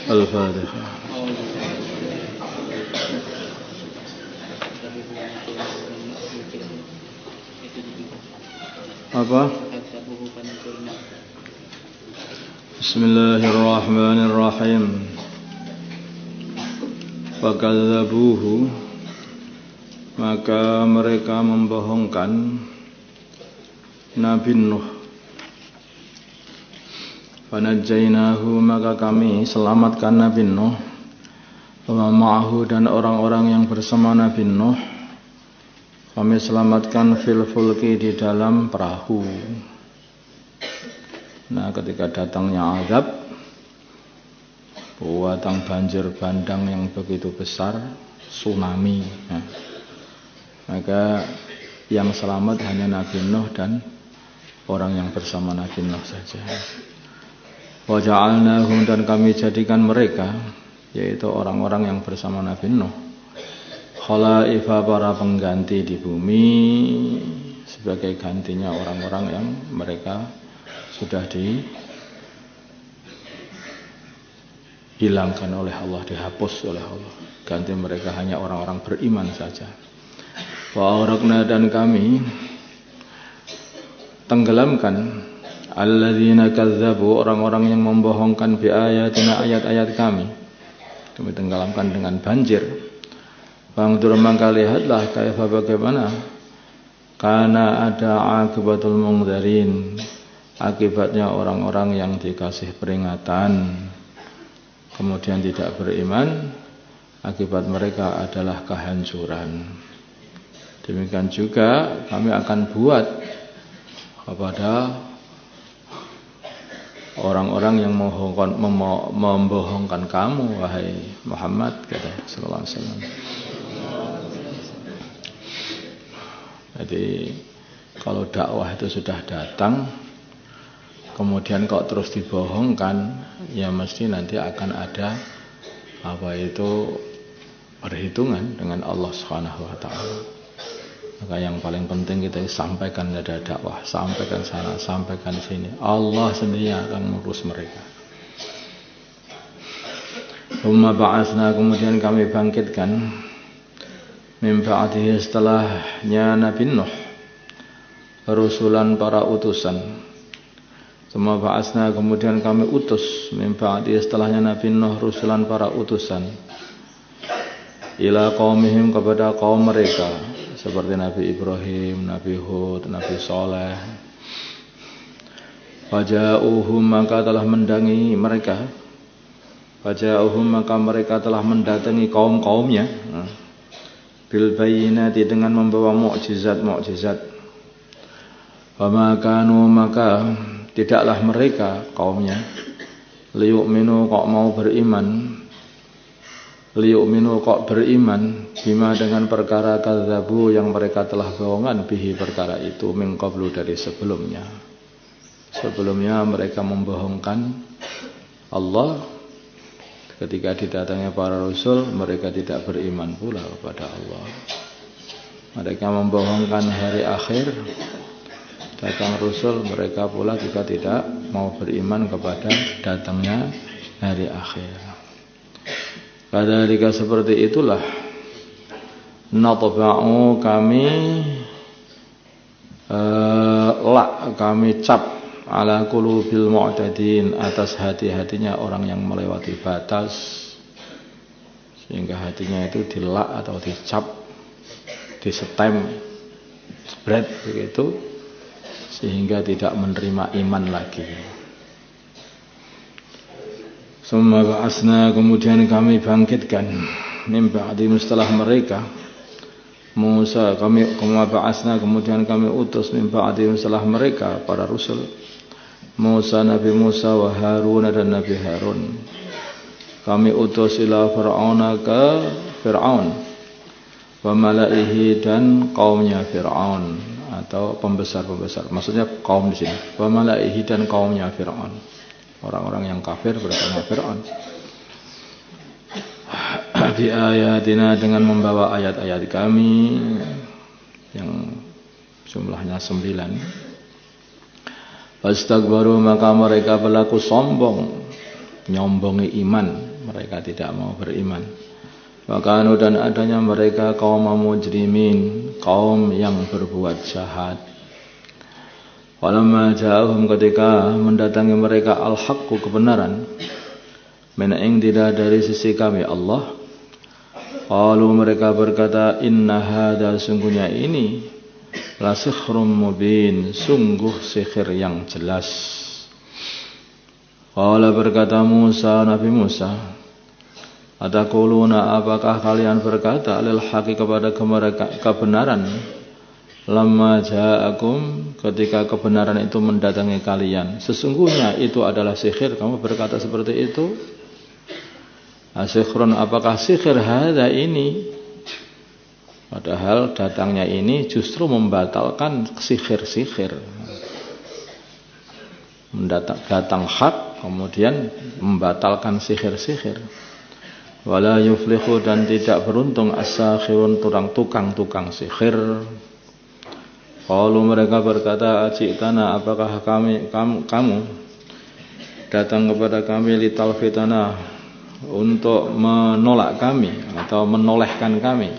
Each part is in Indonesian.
Al-Fatihah. Apa? Bismillahirrahmanirrahim. Fakadzabuhu, maka mereka membohongkan Nabi Nuh. Fanajjainahu, maka kami selamatkan Nabi Nuh, wa ma'ahu, dan orang-orang yang bersama Nabi Nuh kami selamatkan fil fulki, di dalam perahu. Nah, ketika datangnya azab, buatan banjir bandang yang begitu besar, tsunami, nah, maka yang selamat hanya Nabi Nuh dan orang yang bersama Nabi Nuh saja. Wa ja'alnahum, dan kami jadikan mereka, yaitu orang-orang yang bersama Nabi Nuh, khalaifa, para pengganti di bumi, sebagai gantinya orang-orang yang mereka sudah dihilangkan oleh Allah, dihapus oleh Allah. Ganti mereka hanya orang-orang beriman saja. Wa aghraqna, dan kami tenggelamkan alladzina kadzdzabu, orang-orang yang membohongkan bi ayatina, ayat-ayat kami. Kami tenggelamkan dengan banjir. Fangdur, maka lihatlah kaifa, bagaimana kana ada akibatul mungdzirin, akibatnya orang-orang yang dikasih peringatan kemudian tidak beriman, akibat mereka adalah kehancuran. Demikian juga kami akan buat kepada orang-orang yang membohongkan kamu, wahai Muhammad, kata sallallahu alaihi wasallam. Jadi kalau dakwah itu sudah datang, kemudian kok terus dibohongkan, ya mesti nanti akan ada perhitungan dengan Allah Subhanahu wa taala. Maka yang paling penting kita sampaikan ada dakwah, sampaikan sana, sampaikan sini. Allah sendiri akan mengurus mereka. Umma ba'atsna, kemudian kami bangkitkan, min ba'dihi, setelahnya Nabi Nuh, rusulan, para utusan. Umma ba'atsna, kemudian kami utus, min ba'dihi, setelahnya Nabi Nuh, rusulan, para utusan, ila qaumihim, kepada kaum mereka, seperti Nabi Ibrahim, Nabi Hud, Nabi Saleh. Faja'uhum, maka telah mendatangi mereka. Faja'uhum, maka mereka telah mendatangi kaum-kaumnya, bil bayyinati, dengan membawa mukjizat-mukjizat. Wa ma kanu, maka tidaklah mereka kaumnya, liyu'minu, kok mau beriman, liyu'minu, kok beriman, bima, dengan perkara kadzabu, yang mereka telah bohongan, bihi, perkara itu, min qablu, dari sebelumnya. Sebelumnya mereka membohongkan Allah. Ketika didatangnya para rasul, mereka tidak beriman pula kepada Allah. Mereka membohongkan hari akhir. Datang rasul, mereka pula juga tidak mau beriman kepada datangnya hari akhir. Kadzalika, seperti itulah, natba'u, kami kami cap, ala qulubil mu'tadin, atas hati-hatinya orang yang melewati batas, sehingga hatinya itu dilak atau dicap, disetem, spread begitu, sehingga tidak menerima iman lagi. Summa ba'asna, kemudian kami bangkitkan, min ba'di, setelah mereka, Musa, kami ba'asna, kemudian kami utus, min ba'di, setelah mereka, para rasul, Musa, Nabi Musa, wa Harun, dan Nabi Harun. Kami utus ila Fir'auna, ke Fir'aun, wa malaihi, dan kaumnya Fir'aun, atau pembesar-pembesar. Maksudnya kaum di sini. Wa malaihi dan kaumnya Fir'aun. Orang-orang yang kafir bersama Fir'aun. Bi ayatina dengan membawa ayat-ayat kami yang jumlahnya 9. Fastakbaru maka mereka berlaku sombong, nyombongi iman, mereka tidak mau beriman. Wakanu dan adanya mereka kaum mujrimin, kaum yang berbuat jahat. Walamma ja'ahum ketika mendatangi mereka al-haqqu kebenaran, min indina dari sisi kami Allah. Qalu mereka berkata inna hadza sungguhnya ini la sihrun mubin, sungguh sihir yang jelas. Qala berkata Musa, Nabi Musa, ataquluna apakah kalian berkata lil haqi kepada kebenaran, lamma ja'akum ketika kebenaran itu mendatangi kalian, sesungguhnya itu adalah sihir, kamu berkata seperti itu? Asihrun apakah sihir hadza ini, padahal datangnya ini justru membatalkan sihir-sihir. Datang hak kemudian membatalkan sihir-sihir. Wala yuflihu dan tidak beruntung as-sakhirun tukang-tukang sihir. Qalu mereka berkata ajitana apakah kamu datang kepada kami litalfitana untuk menolak kami atau menolehkan kami,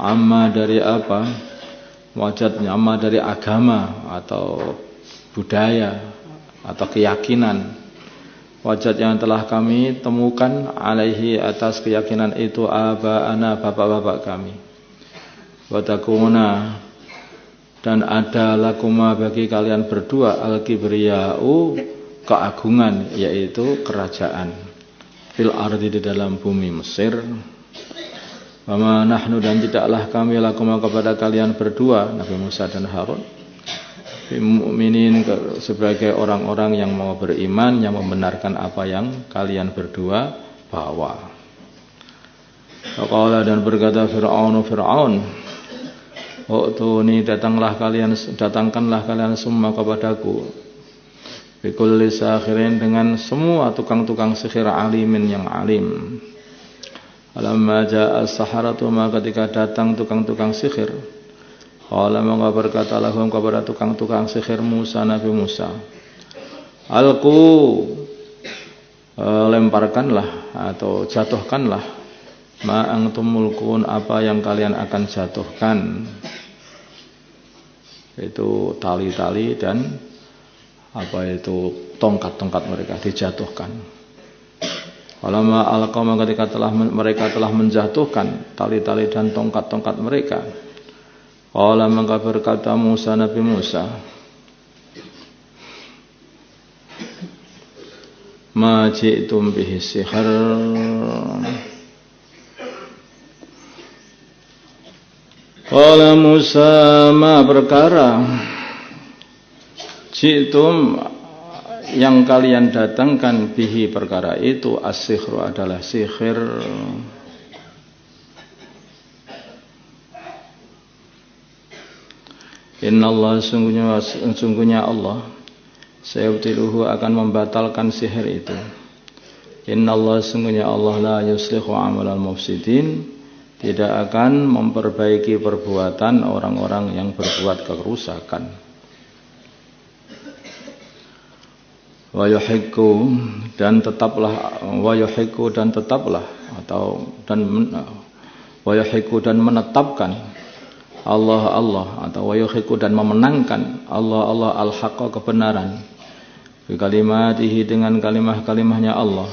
amma dari apa, wajadnya amma dari agama atau budaya atau keyakinan, wajad yang telah kami temukan alaihi atas keyakinan itu abaana bapak-bapak kami, watakuna dan ada lakuma bagi kalian berdua al-kibriya'u keagungan, yaitu kerajaan fil ardi di dalam bumi Mesir. Wama nahnu dan tidaklah kami lakuma kepada kalian berdua Nabi Musa dan Harun mu'minin sebagai orang-orang yang mau beriman, yang membenarkan apa yang kalian berdua bawa. Faqala dan berkata Fir'aun, U'tuni datangkanlah kalian semua kepadaku bikulli sakhirin dengan semua tukang-tukang sihir alimin yang alim. Alamma ja'a as-saharatu maka ketika datang tukang-tukang sihir, qala maka berkata lahum kepada tukang-tukang sihir Musa, Nabi Musa, alqu lemparkanlah atau jatuhkanlah ma antum mulkun apa yang kalian akan jatuhkan, itu tali-tali dan apa itu tongkat-tongkat mereka dijatuhkan. Walamma alqama ketika mereka telah menjatuhkan tali-tali dan tongkat-tongkat mereka, qala maka berkata Musa, Nabi Musa, ma ji'tum bihi sihr qala Musa ma perkara ji'tum yang kalian datangkan bihi perkara itu as-sihru adalah sihir. Innallaha sungguhnya Allah sayubtiluhu akan membatalkan sihir itu. Innallaha sungguhnya Allah la yuslihu amalal mufsidin, tidak akan memperbaiki perbuatan orang-orang yang berbuat kerusakan. Wa yuhikku dan tetaplah dan menetapkan Allah atau wa yuhikku dan memenangkan Allah al-haqqa kebenaran bi kalimatihi dengan kalimah-kalimahnya Allah,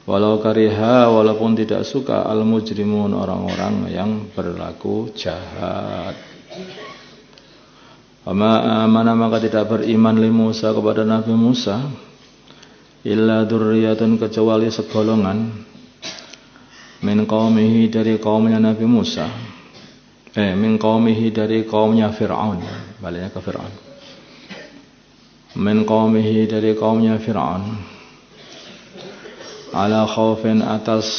walau kariha walaupun tidak suka al-mujrimun orang-orang yang berlaku jahat. Wama amana maka tidak beriman li Musa kepada Nabi Musa illa dzurriyyatun kecuali segolongan min qaumihi dari kaumnya Nabi Musa, min qaumihi dari kaumnya Fir'aun, baliknya ke Fir'aun, min qaumihi dari kaumnya Fir'aun, ala khaufin atas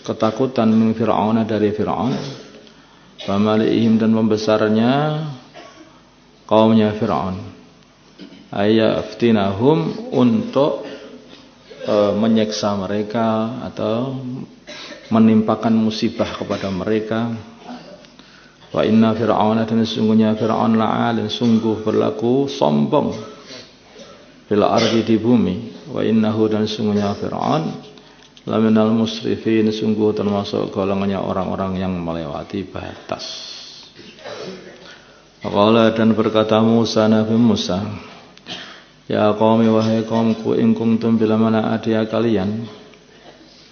ketakutan min Fir'aun dari Fir'aun, wa malihim dan membesarnya kaumnya Fir'aun. Ayaftinahum, untuk menyiksa mereka atau menimpakan musibah kepada mereka. Wa inna Fir'auna, dan sesungguhnya Fir'aun la'alin, sungguh berlaku sombong, fil ardi, di bumi. Wa innahu, dan sesungguhnya Fir'aun laminal musrifin, sungguh termasuk golongannya orang-orang yang melewati batas. Qala, dan berkata Musa, Nabi Musa, ya qaumi, wahai kaumku, in kuntum, bila mana ada kalian,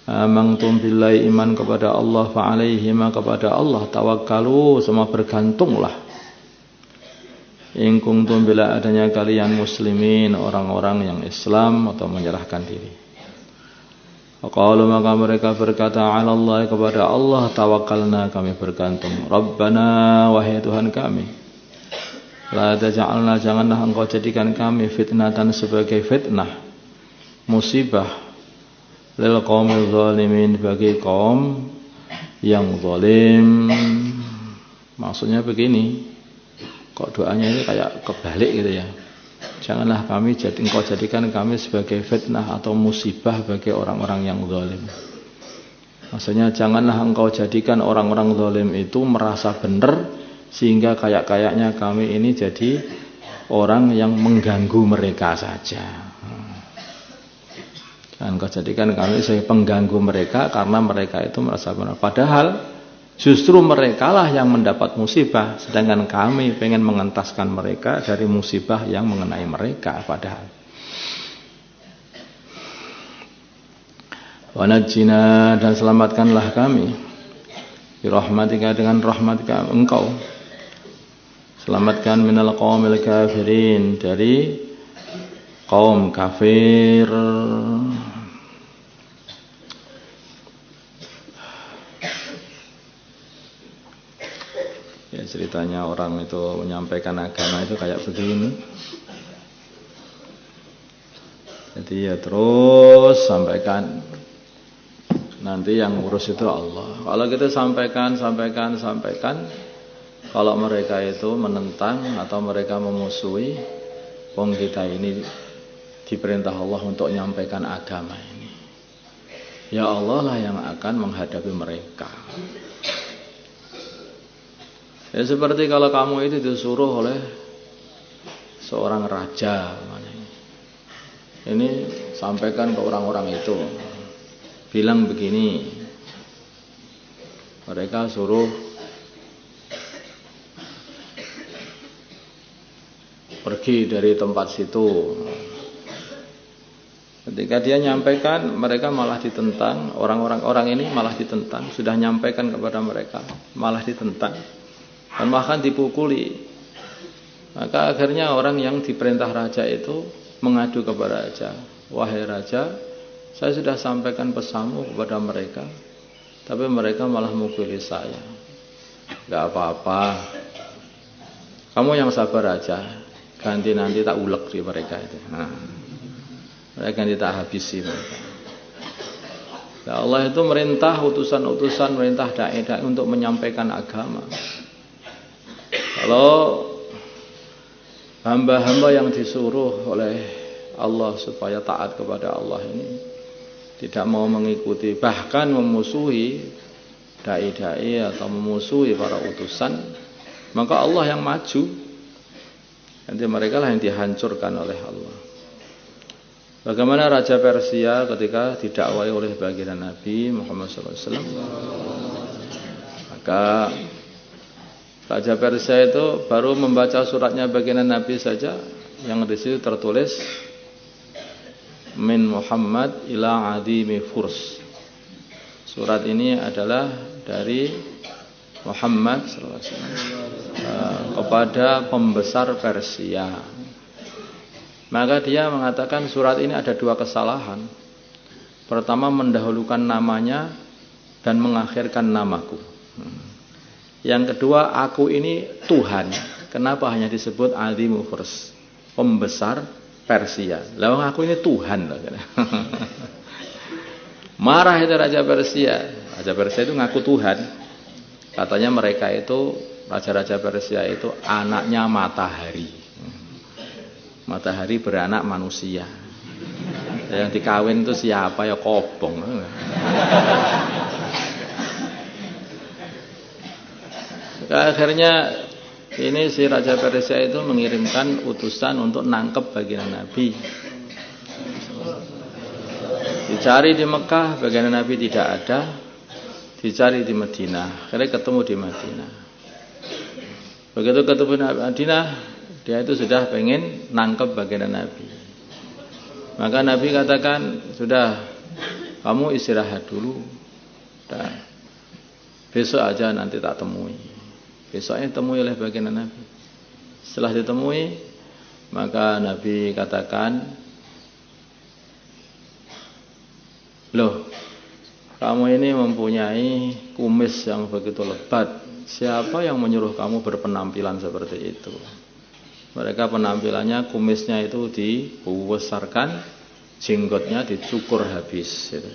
amantum billahi, iman kepada Allah, fa alaihi, kepada Allah, tawakkalu, semua bergantunglah. In kuntum, bila adanya kalian muslimin, orang-orang yang Islam atau menyerahkan diri. Qalu, maka mereka berkata, ala Allah, kepada Allah, tawakkalna, kami bergantung. Rabbana, wahai Tuhan kami, la taj'alna, janganlah engkau jadikan kami fitnatan, sebagai fitnah, musibah, lil qaumil zalimin, bagi kaum yang zalim. Maksudnya begini, kok doanya ini kayak kebalik gitu ya. Janganlah engkau jadikan kami sebagai fitnah atau musibah bagi orang-orang yang zalim. Maksudnya janganlah engkau jadikan orang-orang zalim itu merasa benar, sehingga kayaknya kami ini jadi orang yang mengganggu mereka saja. Dan kau jadikan kami sebagai pengganggu mereka, karena mereka itu merasa benar. Padahal justru merekalah yang mendapat musibah, sedangkan kami pengen mengentaskan mereka dari musibah yang mengenai mereka. Padahal wa najjina, dan selamatkanlah kami, bi rahmatika, dengan rahmatika engkau, selamatkan, minal qaumil kafirin, dari kaum kafir. Ya, ceritanya orang itu menyampaikan agama itu kayak begini. Jadi ya terus sampaikan, nanti yang ngurus itu Allah. Kalau kita sampaikan, kalau mereka itu menentang atau mereka memusuhi, wong kita ini diperintah Allah untuk menyampaikan agama ini, ya Allah lah yang akan menghadapi mereka. Ya, seperti kalau kamu itu disuruh oleh seorang raja, ini sampaikan ke orang-orang itu, bilang begini, mereka suruh pergi dari tempat situ. Ketika dia nyampaikan, mereka malah ditentang. Orang ini malah ditentang. Sudah nyampaikan kepada mereka, malah ditentang, dan bahkan dipukuli. Maka akhirnya orang yang diperintah raja itu mengadu kepada raja, wahai raja, saya sudah sampaikan pesanmu kepada mereka, tapi mereka malah mukuli saya. Gak apa-apa, kamu yang sabar aja, ganti nanti tak ulek di mereka itu. Mereka nanti tak habisi mereka. Ya Allah itu merintah utusan-utusan, merintah dai-dai untuk menyampaikan agama. Kalau hamba-hamba yang disuruh oleh Allah supaya taat kepada Allah ini tidak mau mengikuti, bahkan memusuhi dai-dai atau memusuhi para utusan, maka Allah yang maju. Nanti mereka lah yang dihancurkan oleh Allah. Bagaimana Raja Persia ketika didakwai oleh baginda Nabi Muhammad SAW? Maka Raja Persia itu baru membaca suratnya baginda Nabi saja, yang di situ tertulis min Muhammad ila adimi Furs. Surat ini adalah dari Muhammad kepada pembesar Persia. Maka dia mengatakan surat ini ada dua kesalahan. Pertama, mendahulukan namanya dan mengakhirkan namaku. Yang kedua, aku ini Tuhan. Kenapa hanya disebut Azimu Furs, pembesar Persia? Lalu aku ini Tuhan. Marah itu Raja Persia. Raja Persia itu ngaku Tuhan. Katanya mereka itu Raja-raja Persia itu anaknya matahari. Matahari beranak manusia. Yang dikawin itu siapa ya kobong. Akhirnya ini si Raja Persia itu mengirimkan utusan untuk nangkep baginda Nabi. Dicari di Mekah, baginda Nabi tidak ada. Dicari di Madinah, akhirnya ketemu di Madinah. Begitu ketemu di Madinah, dia itu sudah pengen nangkep baginda Nabi. Maka Nabi katakan, sudah kamu istirahat dulu. Dan besok aja nanti tak temui. Besoknya temui oleh baginda Nabi. Setelah ditemui, maka Nabi katakan, loh, kamu ini mempunyai kumis yang begitu lebat. Siapa yang menyuruh kamu berpenampilan seperti itu? Mereka penampilannya kumisnya itu dibesarkan, jenggotnya dicukur habis. Gitu.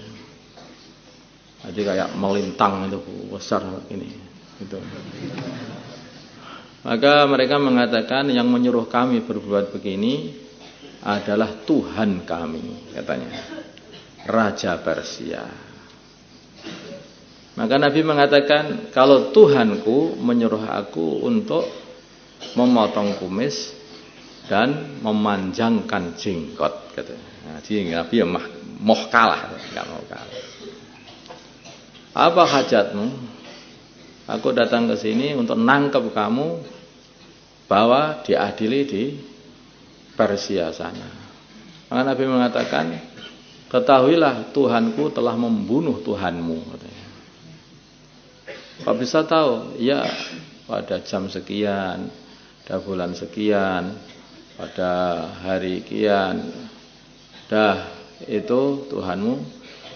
Jadi kayak melintang itu besar ini. Gitu. Maka mereka mengatakan yang menyuruh kami berbuat begini adalah Tuhan kami, katanya, Raja Persia. Maka Nabi mengatakan, kalau Tuhanku menyuruh aku untuk memotong kumis dan memanjangkan jenggot, katanya. Nah, jadi Nabi ya mau kalah, nggak mau kalah. Apa hajatmu? Aku datang ke sini untuk nangkep kamu, bawa diadili di Persia sana. Maka Nabi mengatakan, ketahuilah Tuhanku telah membunuh Tuhanmu, katanya. Kok bisa tahu? Ya, pada jam sekian, pada bulan sekian, pada hari kian, itu Tuhanmu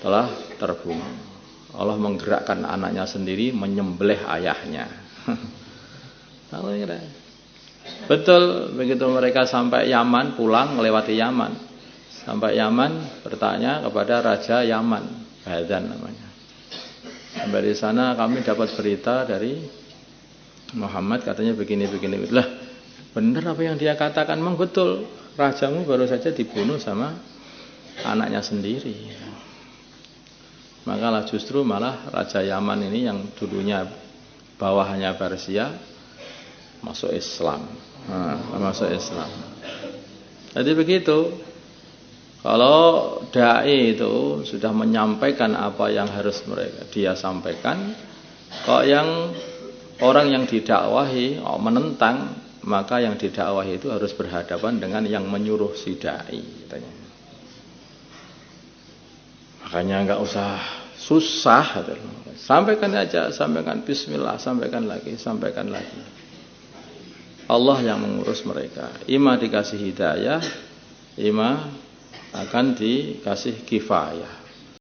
telah terbunuh. Allah menggerakkan anaknya sendiri menyembelih ayahnya. Betul, begitu mereka sampai Yaman, pulang melewati Yaman. Sampai Yaman, bertanya kepada Raja Yaman, Hadan namanya. Sampai di sana kami dapat berita dari Muhammad, katanya begini-begini. Lah, benar apa yang dia katakan? Memang betul, rajamu baru saja dibunuh sama anaknya sendiri. Maka justru malah Raja Yaman ini yang dulunya bawahannya Persia masuk Islam. Masuk Islam. Jadi begitu. Kalau dai itu sudah menyampaikan apa yang harus dia sampaikan, kok yang orang yang didakwahi menentang, maka yang didakwahi itu harus berhadapan dengan yang menyuruh si dai, katanya. Makanya enggak usah susah, sampaikan aja, sampaikan bismillah, sampaikan lagi. Allah yang mengurus mereka. Ima dikasih hidayah, ima akan dikasih kifayah.